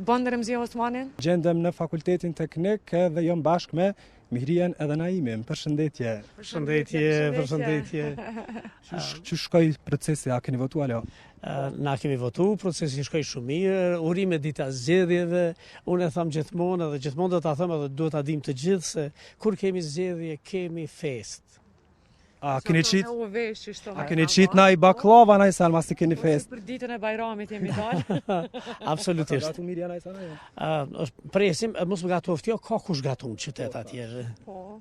Bandër Mzia Osmanin. Gjendem në fakultetin teknik dhe jam bashkë me Mihrien edhe Naimin. Përshëndetje. Përshëndetje. Që shkoj procesi, a keni votu alo? Na kemi votu, procesi shkoj shumë mirë, urime dita zgjedhjeve, unë e tham gjithmonë edhe gjithmonë do ta them edhe duhet ta dim të gjithë se kur kemi zgjedhje kemi fest. A keni qit na i baklava na i salma si keni fest? Për ditën e Bajramit jemi dalë. Absolutisht. Gatu Mirja na i salma? Presim, mos më gatoft jo, ka kush gatun qytet atje. Po,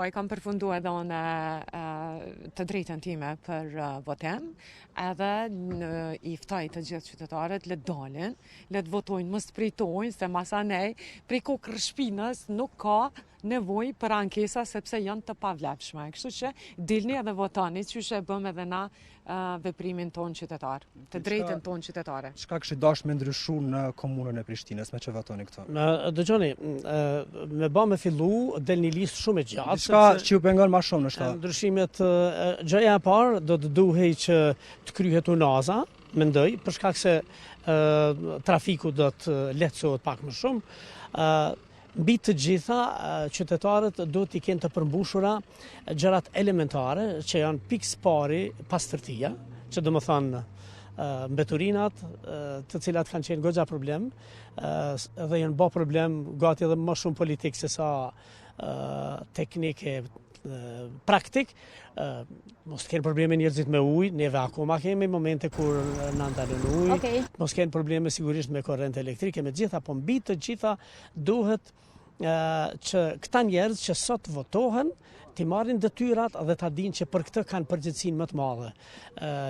e kam përfundu edhe unë të drejtën time për votim, edhe i ftoj të gjithë qytetarët le të dalin, le të votojnë, mos pritojnë, se masanej, prej kokër shpinës nuk ka nevoj për ankesa sepse janë të pavlepshme. Kështu që dilni edhe votani, që e bëm edhe na veprimin tonë qytetar, të drejtën tonë qytetare. Çka kështë dash me ndryshu në komunën e Prishtinës, me që votoni këto? Dëgjoni, me fillu del një listë shumë e gjatë. Diçka që ju pengon ma shumë në shta? Ndryshimet, gjëja e parë do të duhej që të kryhet unaza, mendoj, për shkak se trafiku do të lehtësohet pak më shumë. Mbi të gjitha, qytetarët duhet i kenë të përmbushura gjërat elementare që janë pikës pari pastërtia, që do më thanë mbeturinat, të cilat kanë qenë goxha problem, dhe janë bë problem gati edhe më shumë politik se sa teknike praktik. Mos kenë probleme njerëzit me ujë, neve akoma kemi momente kur na ndalon ujë. Mos kenë probleme sigurisht me korrent elektrike, me gjitha, po mbi të gjitha duhet që këta njerëz që sot votohen t'i marrin detyrat dhe ta dinë që për këtë kanë përgjegjësinë më të madhe.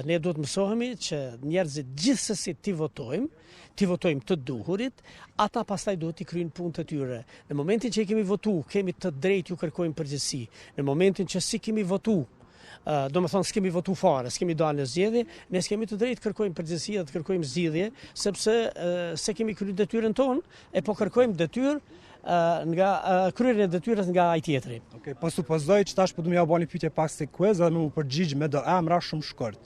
Ne duhet mësohemi që njerëzit gjithsesi t'i votojmë të duhurit, ata pastaj duhet t'i kryejnë punët e tyre. Në momentin që kemi votu, kemi të drejtë ju kërkojmë përgjegjësi. Në momentin që si kemi votu, do më thonë s'kemi votu fare, s'kemi dalë në zgjedhje, ne s'kemi të drejtë kërkojmë përgjegjësi dhe të kërkojmë zgjidhje, sepse se kemi kryer detyrën tonë, e po kërkojmë detyrë nga kryerja e detyrës nga ai tjetri. Po supozoj që tash po du m'ja bëni pyetje pak se kuez dhe më përgjigj me do emra shumë shkurt.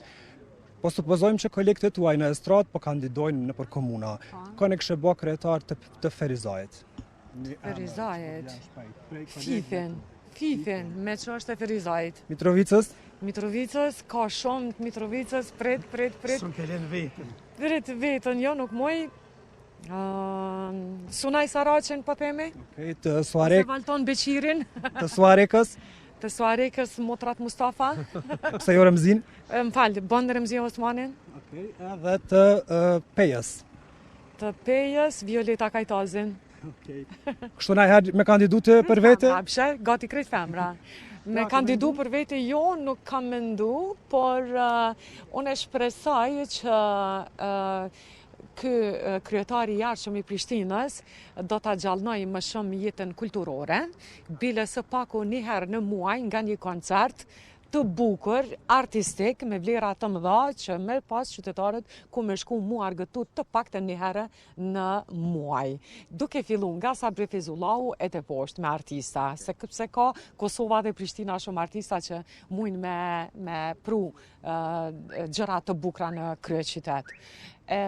Po supozojmë që kolegët tuaj në estradë po kandidojnë nëpër komuna. Kënë kishte bë kryetar të Ferizajit. Ferizajit. Fifin, me që është e Ferizajit. Mitrovicës, ka shumë të Mitrovicës, prit. Shumë kelen vetën. Vetën, jo nuk moj. Sunaj Saraqen, po themi. Të Suarek. Të Valton Beqirin. Të Suarekës. Të Suarekës, Motrat Mustafa. Pse jo Remzin? Më falë, Bandër Mzia Osmanin. Edhe të Pejës. Të Pejës, Violeta Kajtazin. Kështu na herë me kandidu të për vete? Gati krejt femra. Me kandidu për vete jo, nuk kam mendu, por unë e shpresoj që kryetari i jashtëm i Prishtinës do ta gjallënoj më shumë jetën kulturore, bile së paku një herë në muaj nga një koncert të bukur, artistik, me vlera të mëdha, që me pas qytetarët ku me shku mu argëtu të pakte një herë në muaj. Duke fillu nga Sabri Fezullahu e të poshtë me artista, sepse ka Kosova dhe Prishtina shumë artista që mujnë me pru gjëra të bukra në krye qytet.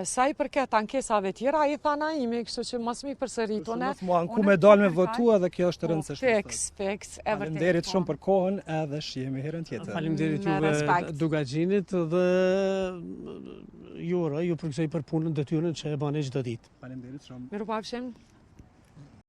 Sa i përket ankesave tjera, i tha Naimi, kështu që mos mi përsëritune. Ku me dalë me votua dhe kjo është rëndësishme. Fiks. Faleminderit shumë për kohën edhe shihemi herën tjetër. Faleminderit juve Dugaxhinit dhe ju përgëzoj për punën, detyrën që e bani çdo ditë. Faleminderit shumë. Mirupafshim.